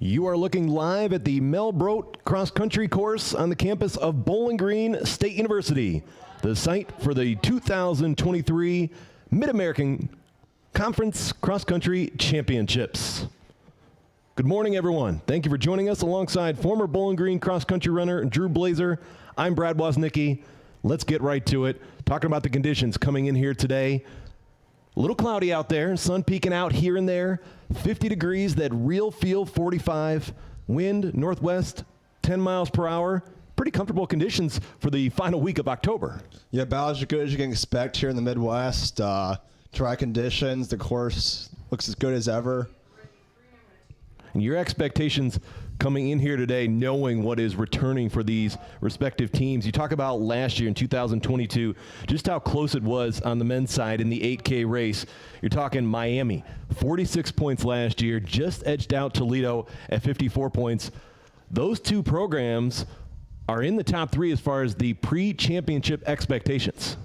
You are looking live at the Brodt cross-country course on the campus of Bowling Green State University, the site for the 2023 Mid-American Conference Cross-Country Championships. Good morning, everyone. Thank you for joining us alongside former Bowling Green cross-country runner Drew Blazer. I'm Brad Woznicki. Let's get right to it. Talking about the conditions coming in here today. A little cloudy out there, sun peeking out here and there, 50 degrees, that real feel 45, wind northwest 10 miles per hour. Pretty comfortable conditions for the final week of October. Yeah, about as good as you can expect here in the Midwest. Dry conditions, the course looks as good as ever. And your expectations coming in here today, knowing what is returning for these respective teams. You talk about last year in 2022, just how close it was on the men's side in the 8K race. You're talking Miami, 46 points last year, just edged out Toledo at 54 points. Those two programs are in the top three as far as the pre-championship expectations.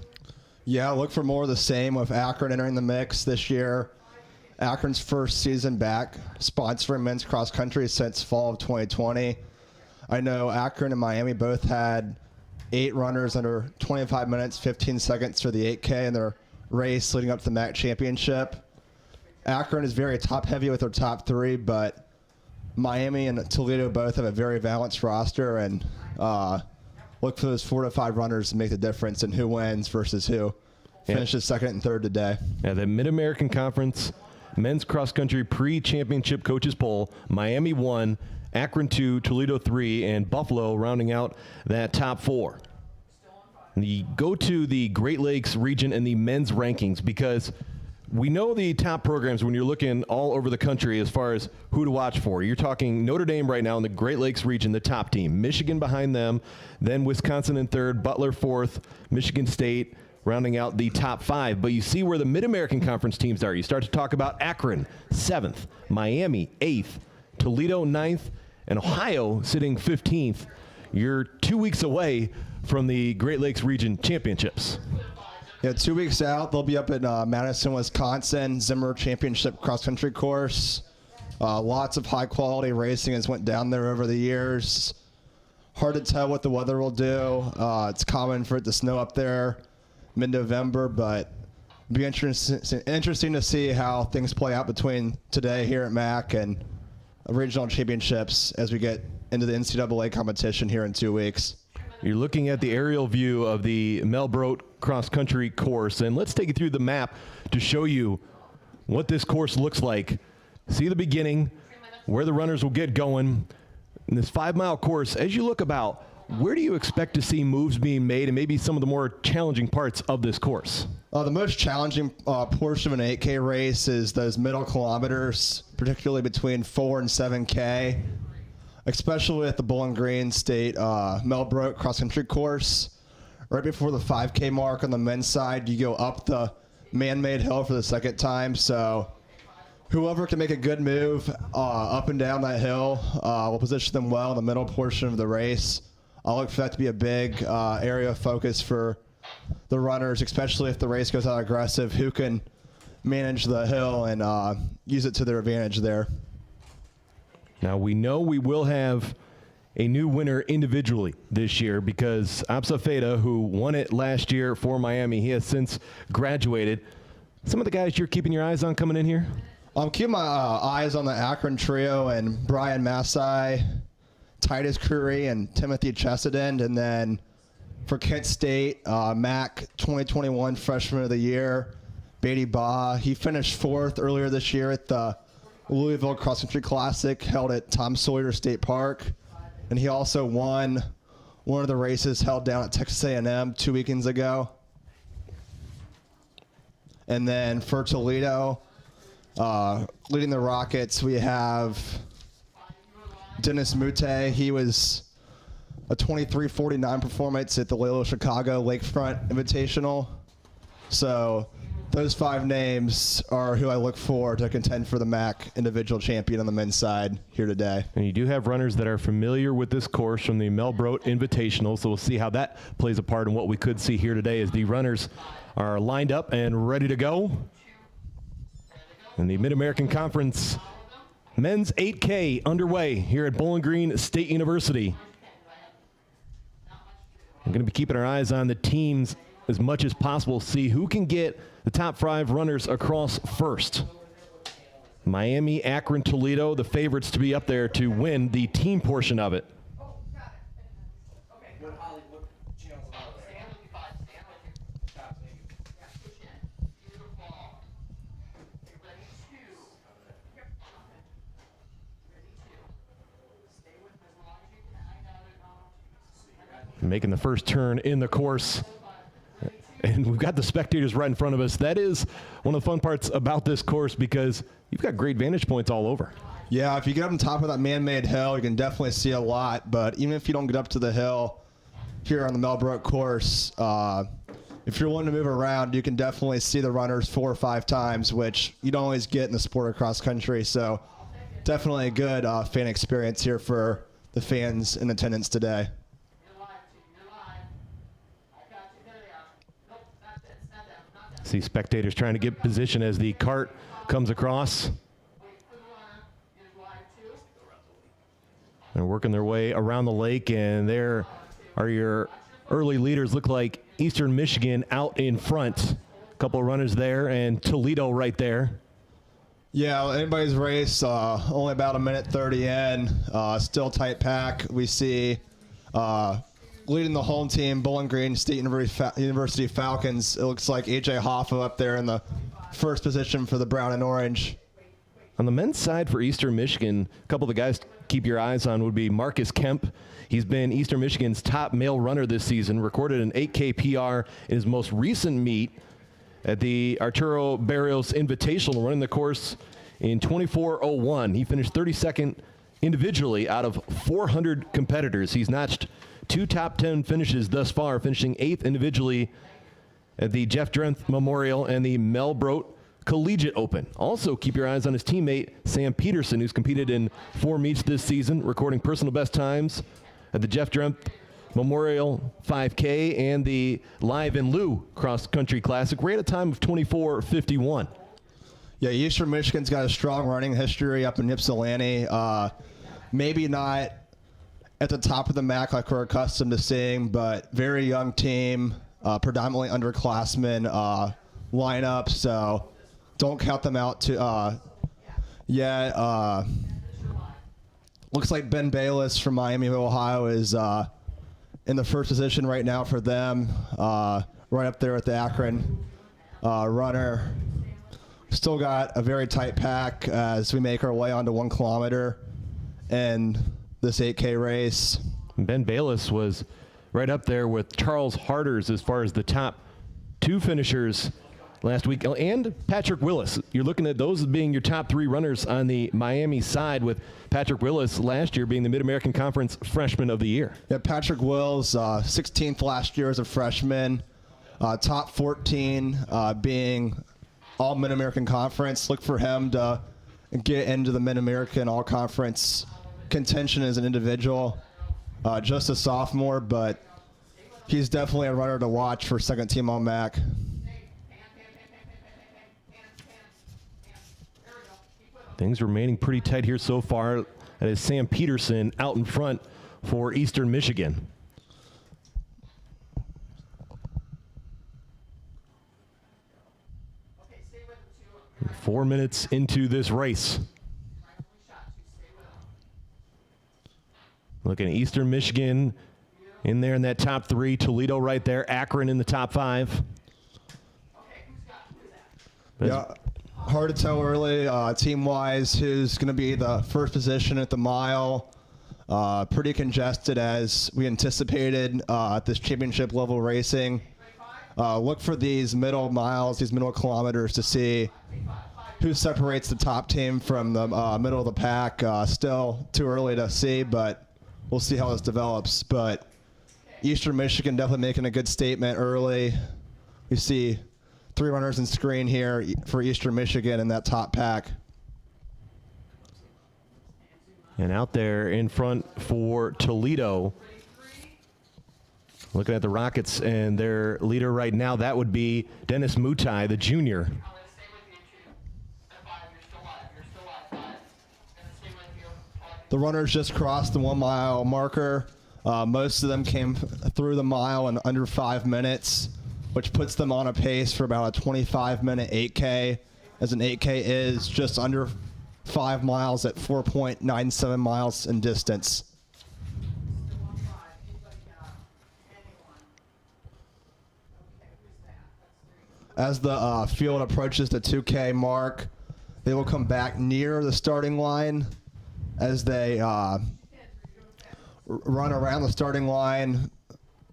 Yeah, look for more of the same with Akron entering the mix this year. Akron's first season back sponsoring men's cross country since fall of 2020. I know Akron and Miami both had 8 runners under 25 minutes, 15 seconds for the 8K in their race leading up to the MAC championship. Akron is very top heavy with their top 3, but Miami and Toledo both have a very balanced roster, and look for those 4 to 5 runners to make the difference in who wins versus who finishes second and third today. Yeah, the Mid-American Conference men's cross-country pre-championship coaches poll, Miami 1, Akron 2, Toledo 3, and Buffalo rounding out that top 4. Go to the Great Lakes region and the men's rankings, because we know the top programs when you're looking all over the country as far as who to watch for. You're talking Notre Dame right now in the Great Lakes region, the top team. Michigan behind them, then Wisconsin in third, Butler fourth, Michigan State rounding out the top 5. But you see where the Mid-American Conference teams are. You start to talk about Akron, 7th, Miami, 8th, Toledo, 9th, and Ohio sitting 15th. You're 2 weeks away from the Great Lakes Region Championships. Yeah, 2 weeks out, they'll be up in Madison, Wisconsin, Zimmer Championship cross-country course. Lots of high-quality racing has went down there over the years. Hard to tell what the weather will do. It's common for it to snow up there mid-November, but it'll be interesting to see how things play out between today here at MAC and regional championships as we get into the NCAA competition here in 2 weeks. You're looking at the aerial view of the Brodt cross-country course, and let's take you through the map to show you what this course looks like. See the beginning, where the runners will get going. In this 5-mile course, as you look about, where do you expect to see moves being made and maybe some of the more challenging parts of this course? The most challenging portion of an 8K race is those middle kilometers, particularly between 4 and 7K, especially at the Bowling Green State Brodt cross-country course. Right before the 5K mark on the men's side, you go up the man-made hill for the second time. So whoever can make a good move up and down that hill will position them well in the middle portion of the race. I'll look for that to be a big area of focus for the runners, especially if the race goes out aggressive, who can manage the hill and use it to their advantage there. Now, we know we will have a new winner individually this year, because Absa Feda, who won it last year for Miami, he has since graduated. Some of the guys you're keeping your eyes on coming in here? I'm keeping my eyes on the Akron trio and Brian Massai, Titus Curry, and Timothy Chesedin. And then for Kent State, MAC 2021 Freshman of the Year, Beatty Baugh. He finished 4th earlier this year at the Louisville Cross Country Classic held at Tom Sawyer State Park. And he also won one of the races held down at Texas A&M 2 weekends ago. And then for Toledo, leading the Rockets, we have Dennis Mute. He was a 23:49 performance at the Loyola Chicago Lakefront Invitational. So those 5 names are who I look for to contend for the MAC individual champion on the men's side here today. And you do have runners that are familiar with this course from the Brodt Invitational, so we'll see how that plays a part in what we could see here today as the runners are lined up and ready to go. And the Mid-American Conference Men's 8K underway here at Bowling Green State University. We're going to be keeping our eyes on the teams as much as possible, see who can get the top 5 runners across first. Miami, Akron, Toledo, the favorites to be up there to win the team portion of it. Making the first turn in the course. And we've got the spectators right in front of us. That is one of the fun parts about this course because you've got great vantage points all over. Yeah, if you get up on top of that man-made hill, you can definitely see a lot. But even if you don't get up to the hill here on the Brodt course, if you're willing to move around, you can definitely see the runners 4 or 5 times, which you don't always get in the sport of cross country. So definitely a good fan experience here for the fans in attendance today. See spectators trying to get position as the cart comes across. They're working their way around the lake, and there are your early leaders. Look like Eastern Michigan out in front. A couple of runners there, and Toledo right there. Yeah, anybody's race, only about 1:30 in, still tight pack. We see leading the home team, Bowling Green State University Falcons. It looks like A.J. Hoffa up there in the first position for the brown and orange. On the men's side for Eastern Michigan, a couple of the guys to keep your eyes on would be Marcus Kemp. He's been Eastern Michigan's top male runner this season, recorded an 8K PR in his most recent meet at the Arturo Barrios Invitational, running the course in 24:01. He finished 32nd individually out of 400 competitors. He's notched 2 top 10 finishes thus far, finishing 8th individually at the Jeff Drenth Memorial and the Mel Brodt Collegiate Open. Also, keep your eyes on his teammate, Sam Peterson, who's competed in 4 meets this season, recording personal best times at the Jeff Drenth Memorial 5K and the Live in Lieu Cross Country Classic, right at a time of 24:51. Yeah, Eastern Michigan's got a strong running history up in Ypsilanti. Maybe not at the top of the MAC like we're accustomed to seeing, but very young team, predominantly underclassmen lineup, so don't count them out yet. Looks like Ben Bayless from Miami, Ohio is in the first position right now for them, right up there with the Akron runner. Still got a very tight pack as we make our way onto 1 kilometer and this 8K race. Ben Bayless was right up there with Charles Harders as far as the top 2 finishers last week, and Patrick Willis. You're looking at those as being your top 3 runners on the Miami side, with Patrick Willis last year being the Mid-American Conference Freshman of the Year. Yeah, Patrick Willis, 16th last year as a freshman, top 14 being all Mid-American Conference. Look for him to get into the Mid-American All-Conference contention as an individual. Just a sophomore, but he's definitely a runner to watch for second team on MAC. Things remaining pretty tight here so far. That is Sam Peterson out in front for Eastern Michigan. And 4 minutes into this race. Looking at Eastern Michigan in there in that top 3. Toledo right there. Akron in the top 5. Yeah, hard to tell early team-wise who's going to be the first position at the mile. Pretty congested as we anticipated at this championship level racing. Look for these middle miles, these middle kilometers to see who separates the top team from the middle of the pack. Still too early to see, but we'll see how this develops. But Eastern Michigan definitely making a good statement early. We see 3 runners in screen here for Eastern Michigan in that top pack. And out there in front for Toledo, looking at the Rockets and their leader right now, that would be Dennis Mutai, the junior. The runners just crossed the 1 mile marker. Most of them came through the mile in under 5 minutes, which puts them on a pace for about a 25-minute 8K, as an 8K is just under 5 miles at 4.97 miles in distance. As the field approaches the 2K mark, they will come back near the starting line as they run around the starting line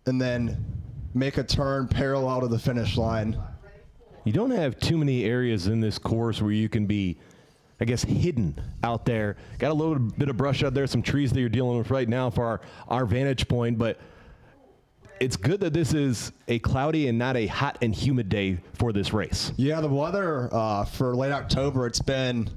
and then make a turn parallel to the finish line. You don't have too many areas in this course where you can be, I guess, hidden out there. Got a little bit of brush out there, some trees that you're dealing with right now for our vantage point, but it's good that this is a cloudy and not a hot and humid day for this race. Yeah, the weather for late October, it's been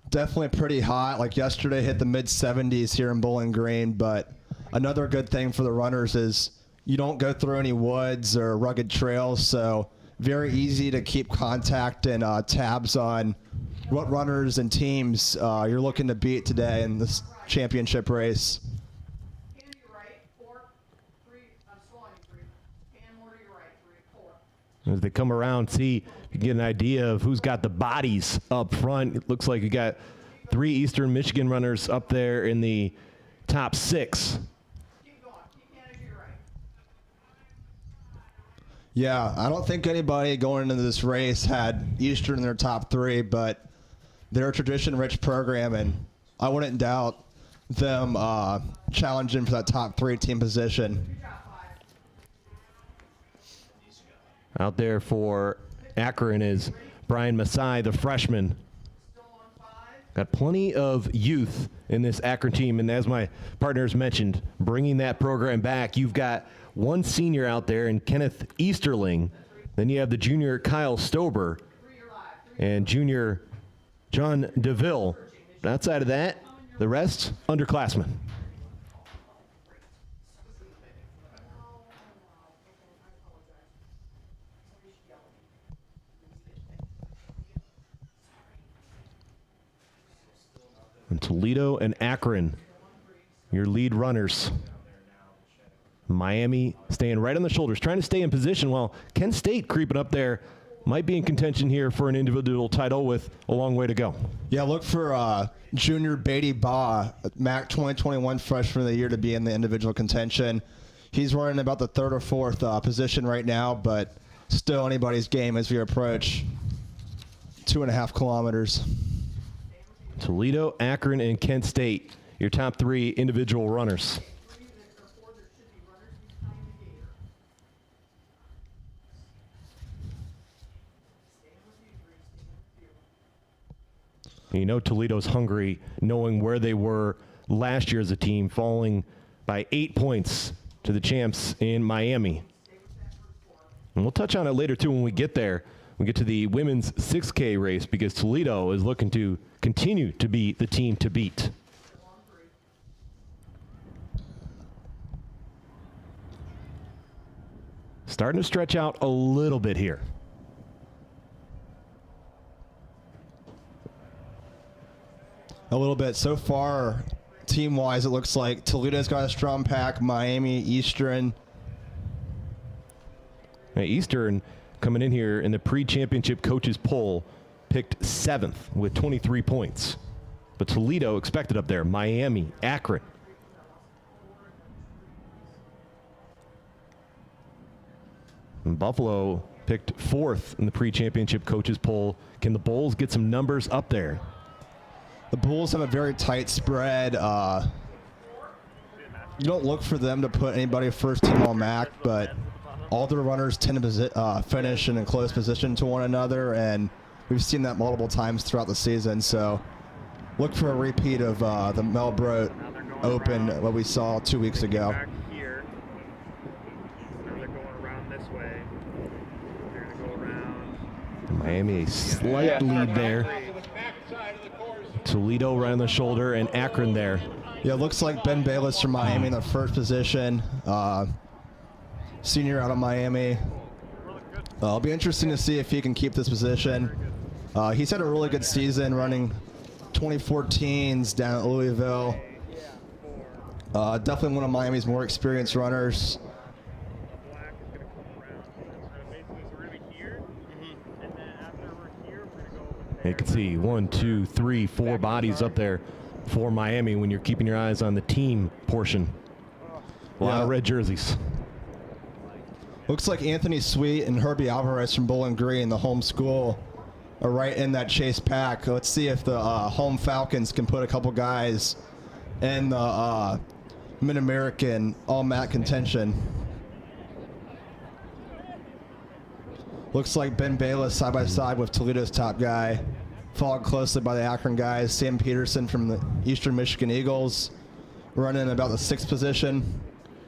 definitely pretty hot. Like yesterday hit the mid-70s here in Bowling Green, but another good thing for the runners is you don't go through any woods or rugged trails, so very easy to keep contact and tabs on what runners and teams you're looking to beat today in this championship race. As they come around, see, you get an idea of who's got the bodies up front. It looks like you got 3 Eastern Michigan runners up there in the top 6. Yeah, I don't think anybody going into this race had Eastern in their top 3, but they're a tradition-rich program, and I wouldn't doubt them challenging for that top 3 team position. Out there for Akron is Brian Masai, the freshman. Got plenty of youth in this Akron team, and as my partners mentioned, bringing that program back, you've got one senior out there in Kenneth Easterling. Then you have the junior Kyle Stober and junior John DeVille. But outside of that, the rest, underclassmen. And Toledo and Akron, your lead runners. Miami staying right on the shoulders, trying to stay in position while Kent State creeping up there might be in contention here for an individual title with a long way to go. Yeah, look for junior Beatty Baugh, MAC 2021 freshman of the year, to be in the individual contention. He's running about the 3rd or 4th position right now, but still anybody's game as we approach 2.5 kilometers. Toledo, Akron, and Kent State, your top 3 individual runners. You know Toledo's hungry, knowing where they were last year as a team, falling by 8 points to the champs in Miami. And we'll touch on it later, too, when we get there. We get to the women's 6K race, because Toledo is looking to continue to be the team to beat. Starting to stretch out a little bit here. A little bit. So far, team-wise, it looks like Toledo's got a strong pack, Miami, Eastern. Now, Eastern coming in here in the pre-championship coaches poll, picked 7th with 23 points. But Toledo expected up there, Miami, Akron. And Buffalo picked 4th in the pre-championship coaches poll. Can the Bulls get some numbers up there? The Bulls have a very tight spread. You don't look for them to put anybody first team all MAC, but all their runners tend to finish in a close position to one another, and we've seen that multiple times throughout the season. So look for a repeat of the Mel Brodt Open, what we saw 2 weeks ago. Back here. Now they're going around this way. They're going to go around. Miami a slight lead there. Toledo right on the shoulder, and Akron there. Yeah, it looks like Ben Bayless from Miami in the first position. Senior out of Miami. It'll be interesting to see if he can keep this position. He's had a really good season running 2014s down at Louisville. Definitely one of Miami's more experienced runners. Black is going to come around. Basically, so we're going to be here, and then after we're here, we're going to go over there. You can see 1, 2, 3, 4 bodies up there for Miami when you're keeping your eyes on the team portion. A lot of red jerseys. Looks like Anthony Sweet and Herbie Alvarez from Bowling Green, the home school, are right in that chase pack. Let's see if the home Falcons can put a couple guys in the Mid-American all-MAC contention. Looks like Ben Bayless side by side with Toledo's top guy, followed closely by the Akron guys. Sam Peterson from the Eastern Michigan Eagles running about the 6th position,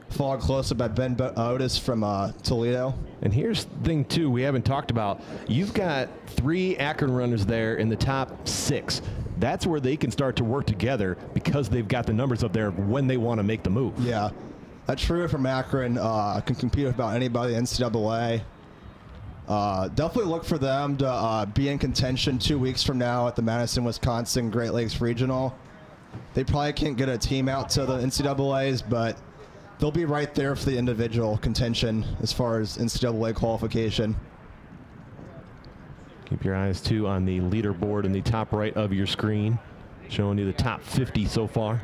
followed closely by Ben Otis from Toledo. And here's the thing, too, we haven't talked about. You've got 3 Akron runners there in the top 6. That's where they can start to work together because they've got the numbers up there when they want to make the move. Yeah, that trio from Akron can compete with about anybody in the NCAA. Definitely look for them to be in contention 2 weeks from now at the Madison, Wisconsin Great Lakes Regional. They probably can't get a team out to the NCAAs, but they'll be right there for the individual contention as far as NCAA qualification. Keep your eyes, too, on the leaderboard in the top right of your screen, showing you the top 50 so far.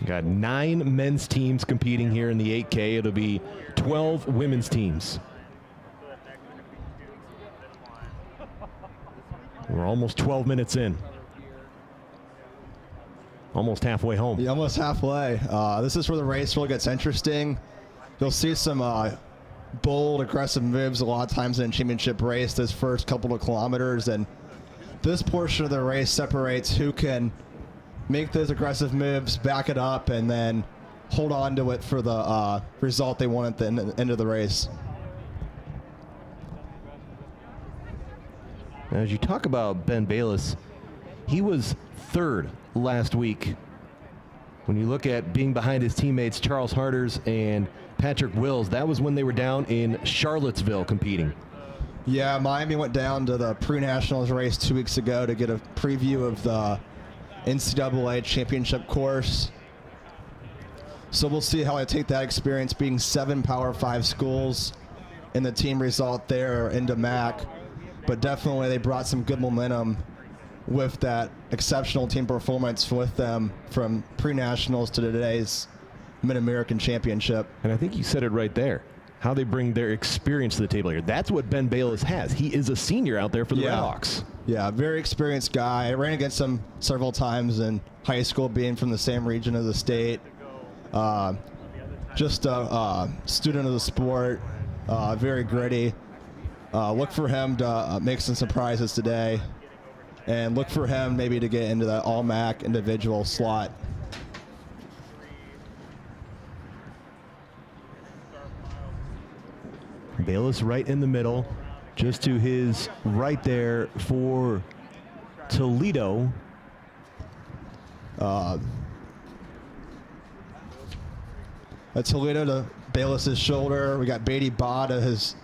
You got 9 men's teams competing here in the 8K. It'll be 12 women's teams. We're almost 12 minutes in. Almost halfway home. Yeah, almost halfway. This is where the race really gets interesting. You'll see some bold, aggressive moves a lot of times in a championship race this first couple of kilometers, and this portion of the race separates who can make those aggressive moves, back it up, and then hold on to it for the result they want at the end of the race. Now, as you talk about Ben Bayless, he was 3rd last week. When you look at being behind his teammates Charles Harders and Patrick Wills, that was when they were down in Charlottesville competing. Yeah, Miami went down to the pre-nationals race 2 weeks ago to get a preview of the NCAA championship course. So we'll see how I take that experience, being 7 Power 5 schools and the team result there into MAC. But definitely they brought some good momentum with that exceptional team performance with them from pre-nationals to today's Mid-American Championship. And I think you said it right there, how they bring their experience to the table here. That's what Ben Bayless has. He is a senior out there for the Redhawks. Yeah, very experienced guy. I ran against him several times in high school, being from the same region of the state. Just a student of the sport, very gritty. Look for him to make some surprises today, and look for him maybe to get into that all-MAC individual slot. Bayless right in the middle, just to his right there for Toledo. At Toledo to Bayless's shoulder. We got Beatty Brodt at his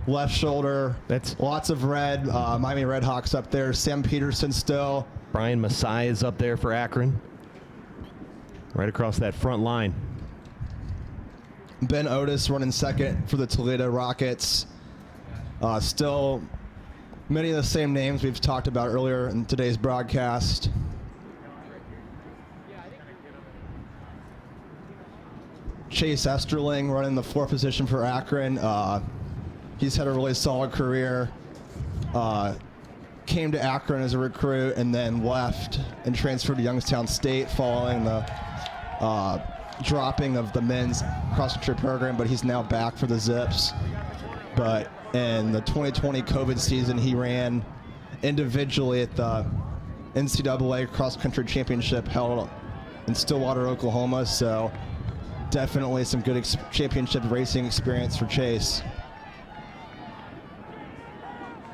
left shoulder. That's lots of red. Miami Redhawks up there. Sam Peterson still. Brian Masai is up there for Akron. Right across that front line. Ben Otis running second for the Toledo Rockets. Still many of the same names we've talked about earlier in today's broadcast. Chase Esterling running the 4th position for Akron. He's had a really solid career. Came to Akron as a recruit and then left and transferred to Youngstown State following the dropping of the men's cross-country program, but he's now back for the Zips. But in the 2020 COVID season, he ran individually at the NCAA cross-country championship held in Stillwater, Oklahoma. So definitely some good championship racing experience for Chase.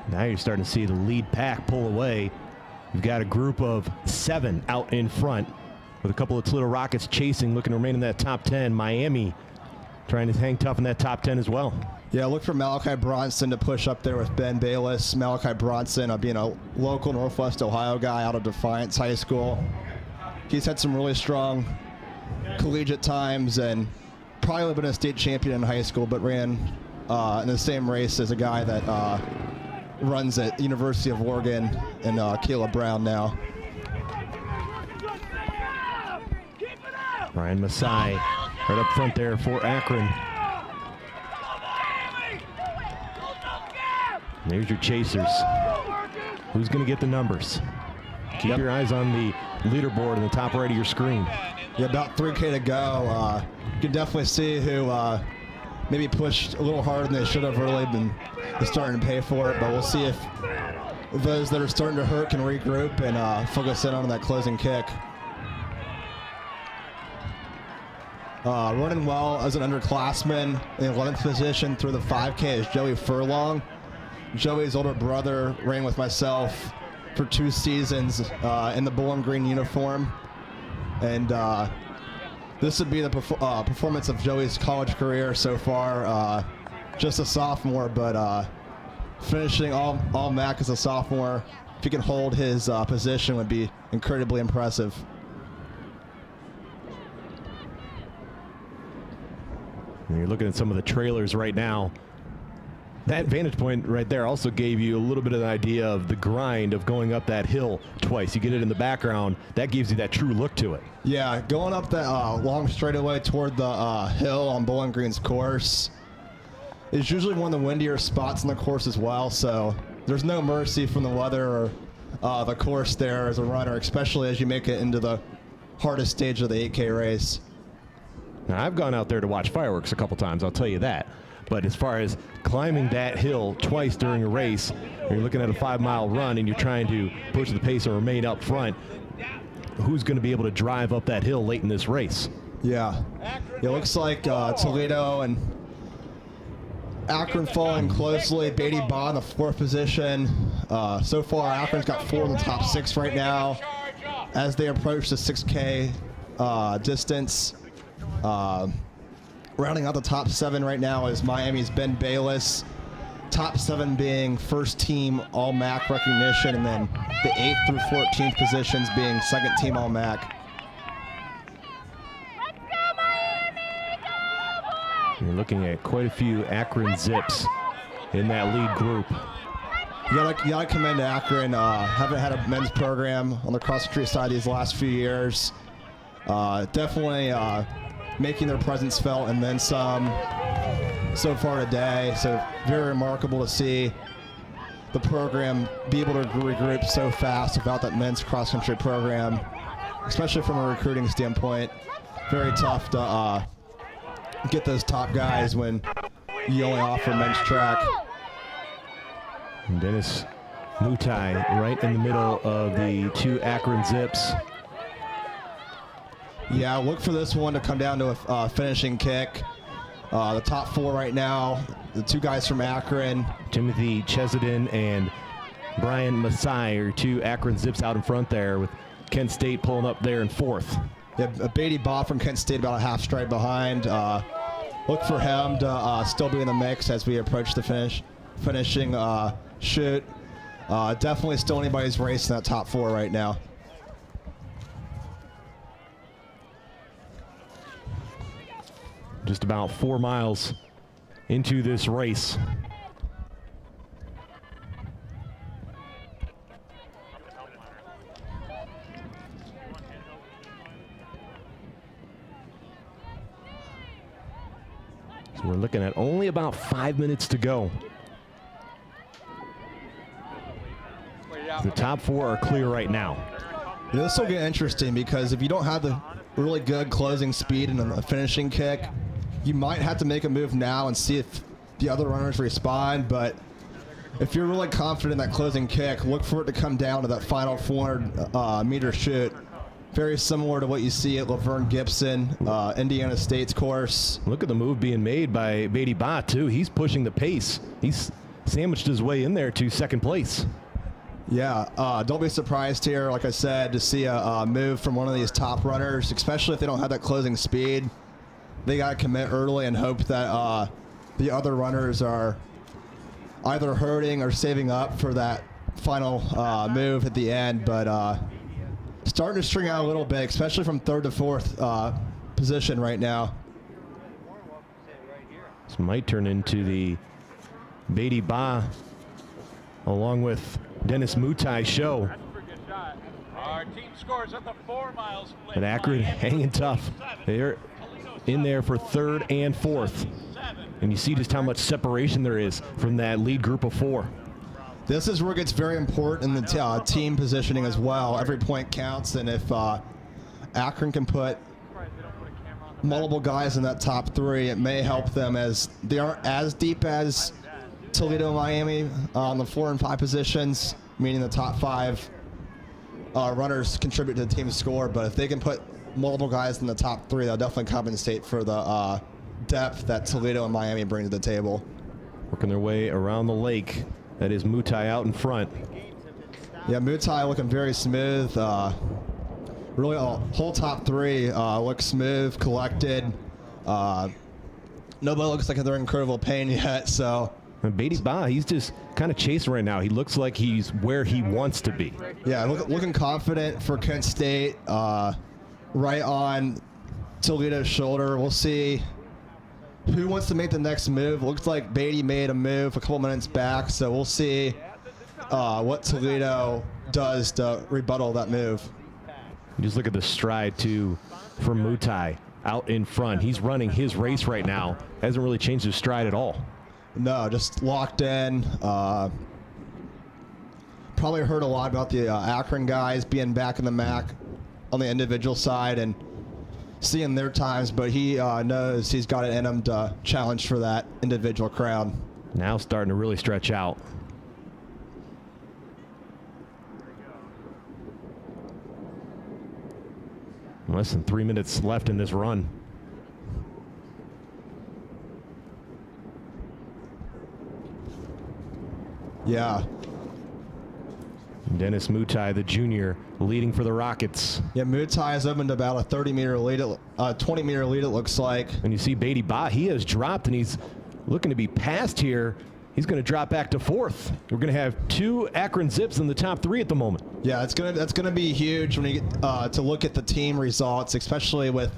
Now you're starting to see the lead pack pull away. You've got a group of 7 out in front with a couple of Toledo Rockets chasing, looking to remain in that top 10. Miami trying to hang tough in that top 10 as well. Yeah, look for Malachi Bronson to push up there with Ben Bayless. Malachi Bronson being a local Northwest Ohio guy out of Defiance High School. He's had some really strong collegiate times and probably been a state champion in high school, but ran in the same race as a guy that runs at University of Oregon and Caleb Brown now. Ryan Masai right up front there for Akron. There's your chasers. Who's going to get the numbers? Keep your eyes on the leaderboard in the top right of your screen. Yeah, about 3K to go. You can definitely see who maybe pushed a little harder than they should have early and is starting to pay for it, but we'll see if those that are starting to hurt can regroup and focus in on that closing kick. Running well as an underclassman in the 11th position through the 5K is Joey Furlong. Joey's older brother ran with myself for 2 seasons in the Bowling Green uniform. And this would be the performance of Joey's college career so far. Just a sophomore, but finishing all MAC as a sophomore, if he can hold his position, would be incredibly impressive. And you're looking at some of the trailers right now. That vantage point right there also gave you a little bit of an idea of the grind of going up that hill twice. You get it in the background. That gives you that true look to it. Yeah, going up that long straightaway toward the hill on Bowling Green's course is usually one of the windier spots in the course as well. So there's no mercy from the weather or the course there as a runner, especially as you make it into the hardest stage of the 8K race. Now, I've gone out there to watch fireworks a couple times, I'll tell you that. But as far as climbing that hill twice during a race, you're looking at a 5-mile run and you're trying to push the pace and remain up front, who's going to be able to drive up that hill late in this race? Yeah. It looks like Toledo and Akron following closely. Beatty Baugh in the 4th position. So far, Akron's got 4 in the top 6 right now as they approach the 6K distance. Rounding out the top 7 right now is Miami's Ben Bayless. Top 7 being first team All MAC recognition, and then the 8th through 14th positions being second team All MAC. You're looking at quite a few Akron Zips in that lead group. You gotta commend Akron. Haven't had a men's program on the cross country side these last few years. Definitely making their presence felt, and then some so far today. So very remarkable to see the program be able to regroup so fast without that men's cross country program, especially from a recruiting standpoint. Very tough to get those top guys when you only offer men's track. And Dennis Mutai right in the middle of the 2 Akron Zips. Yeah, look for this one to come down to a finishing kick. The top 4 right now, the 2 guys from Akron. Timothy Chesedin and Brian Masai are 2 Akron Zips out in front there, with Kent State pulling up there in 4th. Yeah, Beatty Baugh from Kent State about a half stride behind. Look for him to still be in the mix as we approach the finishing shoot. Definitely still anybody's race in that top 4 right now. Just about 4 miles into this race. So we're looking at only about 5 minutes to go. The top 4 are clear right now. Yeah, this will get interesting because if you don't have the really good closing speed and a finishing kick, you might have to make a move now and see if the other runners respond. But if you're really confident in that closing kick, look for it to come down to that final 400 meter shoot. Very similar to what you see at Laverne Gibson, Indiana State's course. Look at the move being made by Beatty Baugh, too. He's pushing the pace. He's sandwiched his way in there to 2nd place. Yeah, don't be surprised here, like I said, to see a move from one of these top runners, especially if they don't have that closing speed. they got to commit early and hope that the other runners are either hurting or saving up for that final move at the end. But starting to string out a little bit, especially from third to fourth position right now. This might turn into the Beatty Ba along with Dennis Mutai show. Our team scores at the 4 mile split. But Akron hanging tough. They're in there for third and fourth. And you see just how much separation there is from that lead group of 4. This is where it gets very important in the team positioning as well. Every point counts, and if Akron can put multiple guys in that top 3, it may help them, as they aren't as deep as Toledo and Miami on the 4 and 5 positions, meaning the top 5 runners contribute to the team's score. But if they can put multiple guys in the top 3, they'll definitely compensate for the depth that Toledo and Miami bring to the table. Working their way around the lake. That is Mutai out in front. Yeah, Mutai looking very smooth. Really, whole top 3 looks smooth, collected. Nobody looks like they're in incredible pain yet. So. And Beatty Ba, he's just kind of chasing right now. He looks like he's where he wants to be. Yeah, looking confident for Kent State. Right on Toledo's shoulder. We'll see who wants to make the next move. Looks like Beatty made a move a couple minutes back, so we'll see what Toledo does to rebuttal that move. Just look at the stride, too, from Mutai out in front. He's running his race right now. Hasn't really changed his stride at all. No, just locked in. Probably heard a lot about the Akron guys being back in the MAC on the individual side and seeing their times, but he knows he's got it in him to challenge for that individual crown. Now starting to really stretch out. Less than 3 minutes left in this run. Yeah. Dennis Mutai, the junior, leading for the Rockets. Yeah, Mutai has opened about a 30-meter lead, 20-meter lead, it looks like. And you see Beatty Ba, he has dropped, and he's looking to be passed here. He's going to drop back to 4th. We're going to have 2 Akron Zips in the top 3 at the moment. Yeah, that's gonna be huge when you get to look at the team results, especially with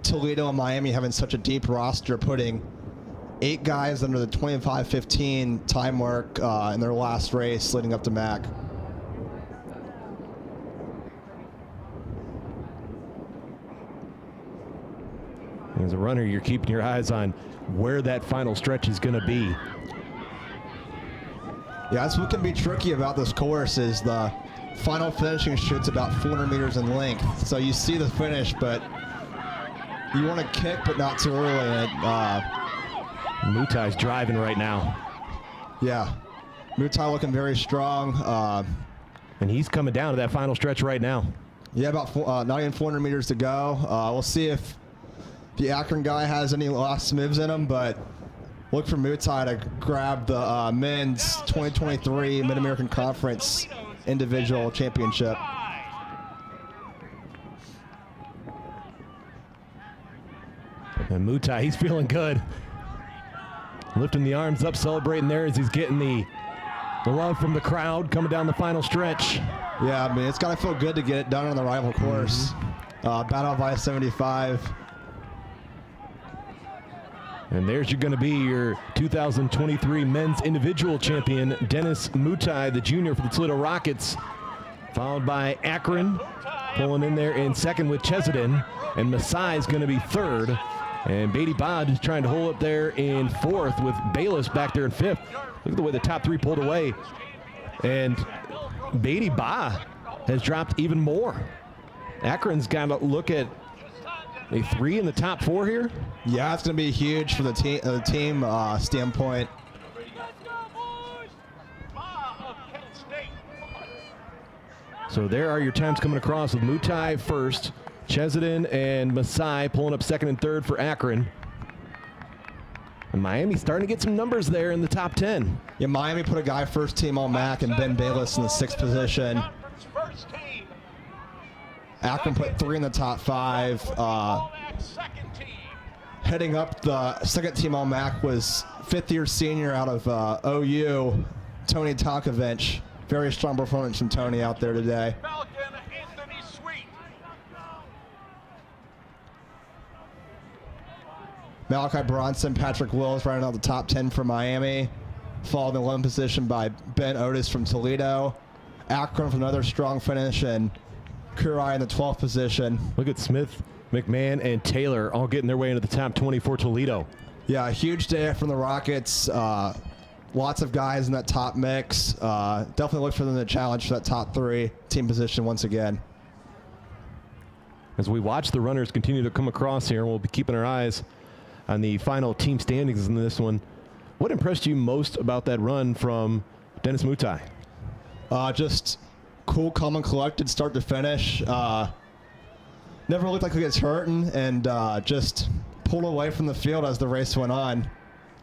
Toledo and Miami having such a deep roster, putting 8 guys under the 25:15 time mark in their last race leading up to MAC. As a runner, you're keeping your eyes on where that final stretch is going to be. Yeah, that's what can be tricky about this course, is the final finishing shoot's about 400 meters in length. So you see the finish, but you want to kick, but not too early. And Mutai's driving right now. yeah, Mutai looking very strong. And he's coming down to that final stretch right now. Yeah, about not even 400 meters to go. We'll see if the Akron guy has any last moves in him, but look for Mutai to grab the men's 2023 Mid-American Conference individual championship. And Mutai, he's feeling good. Lifting the arms up, celebrating there as he's getting the love from the crowd coming down the final stretch. Yeah, I mean, it's got to feel good to get it done on the rival course. Battle of I-75. And there's going to be your 2023 men's individual champion, Dennis Mutai, the junior for the Toledo Rockets, followed by Akron, pulling in there in second with Chesedin, and Masai is going to be third. And Beatty Ba just trying to hold up there in 4th with Bayless back there in 5th. Look at the way the top 3 pulled away. And Beatty Ba has dropped even more. Akron's got to look at a 3 in the top 4 here. Yeah, it's going to be huge for the team standpoint. So there are your times coming across with Mutai first, Chesedin and Masai pulling up 2nd and 3rd for Akron. And Miami starting to get some numbers there in the top 10. Yeah, Miami put a guy first team all MAC and Ben Bayless in the 6th position. Akron put 3 in the top 5. Heading up the second team All-MAC was fifth-year senior out of OU, Tony Tonkovich. Very strong performance from Tony out there today. Falcon Anthony Sweet. Malachi Bronson, Patrick Wills running out the top 10 for Miami. Followed in 11th position by Ben Otis from Toledo. Akron from another strong finish, and Kurai in the 12th position. Look at Smith, McMahon, and Taylor all getting their way into the top 20 for Toledo. Yeah, a huge day from the Rockets. Lots of guys in that top mix. Definitely look for them to challenge for that top 3 team position once again. As we watch the runners continue to come across here, we'll be keeping our eyes on the final team standings in this one. What impressed you most about that run from Dennis Mutai? Just cool, calm, and collected start to finish. Never looked like he gets hurting, and just pulled away from the field as the race went on.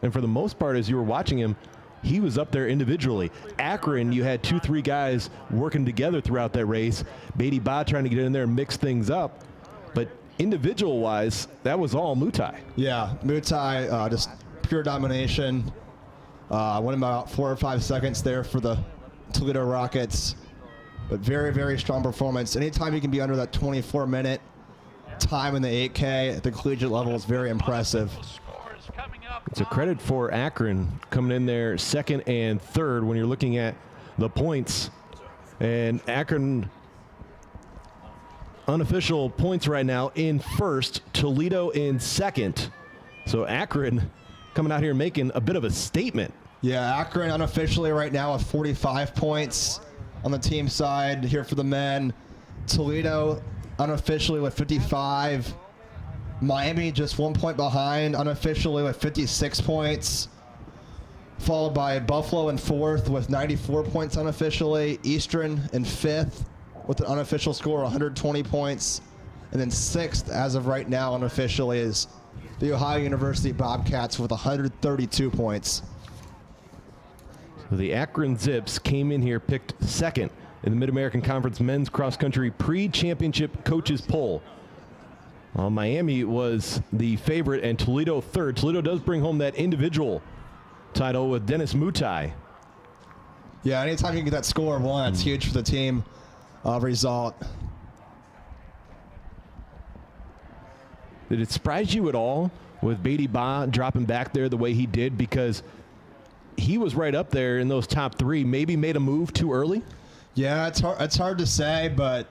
And for the most part, as you were watching him, he was up there individually. Akron, you had 2-3 guys working together throughout that race. Beatty Ba trying to get in there and mix things up. But individual-wise, that was all Mutai. Yeah, Mutai, just pure domination. Went about 4 or 5 seconds there for the Toledo Rockets. But very, very strong performance. Anytime you can be under that 24-minute time in the 8K at the collegiate level is very impressive. Scores coming up. It's a credit for Akron coming in there second and third when you're looking at the points. And Akron, unofficial points right now in first, Toledo in second. So Akron coming out here making a bit of a statement. Yeah, Akron unofficially right now with 45 points on the team side here for the men. Toledo unofficially with 55. Miami just 1 point behind, unofficially with 56 points. Followed by Buffalo in fourth with 94 points unofficially. Eastern in fifth with an unofficial score of 120 points. And then sixth as of right now unofficially is the Ohio University Bobcats with 132 points. So the Akron Zips came in here, picked second in the Mid-American Conference Men's Cross Country Pre-Championship Coaches Poll. Miami was the favorite and Toledo third. Toledo does bring home that individual title with Dennis Mutai. Yeah, anytime you can get that score of 1, it's huge for the team result. Did it surprise you at all with Beatty Ba dropping back there the way he did? Because he was right up there in those top 3, maybe made a move too early? Yeah, it's hard to say, but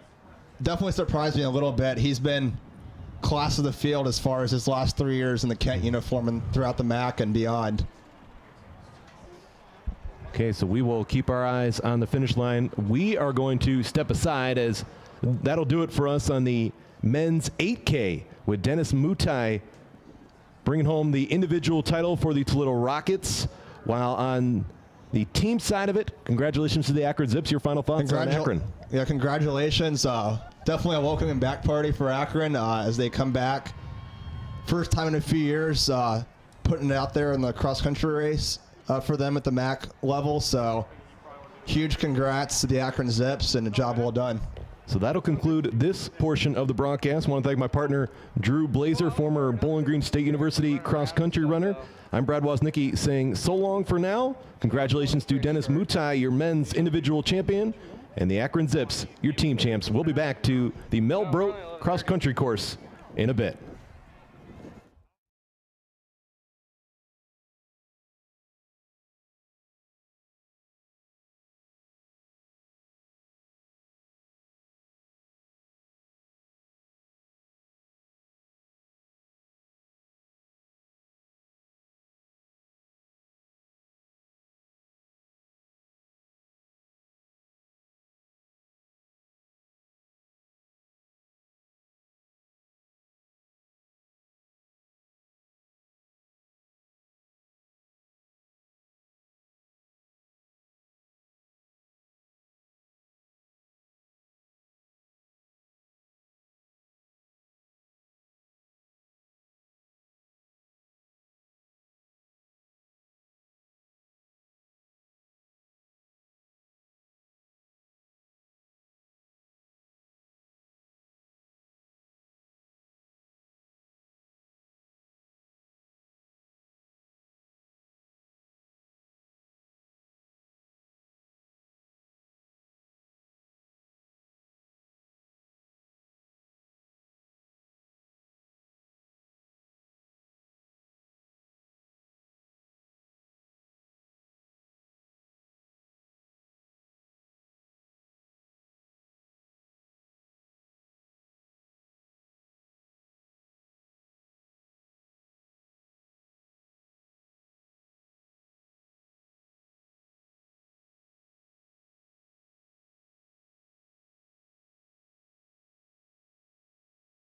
definitely surprised me a little bit. He's been class of the field as far as his last 3 years in the Kent uniform and throughout the MAC and beyond. Okay, so we will keep our eyes on the finish line. We are going to step aside as that'll do it for us on the men's 8K with Dennis Mutai bringing home the individual title for the Toledo Rockets. While on the team side of it, congratulations to the Akron Zips. Your final thoughts on Akron? Yeah, congratulations. Definitely a welcoming back party for Akron as they come back. First time in a few years putting it out there in the cross-country race for them at the MAC level. So huge congrats to the Akron Zips and a job well done. So that'll conclude this portion of the broadcast. I want to thank my partner, Drew Blazer, former Bowling Green State University cross-country runner. I'm Brad Woznicki saying so long for now. Congratulations to Dennis Mutai, your men's individual champion, and the Akron Zips, your team champs. We'll be back to the Mel Brodt cross-country course in a bit.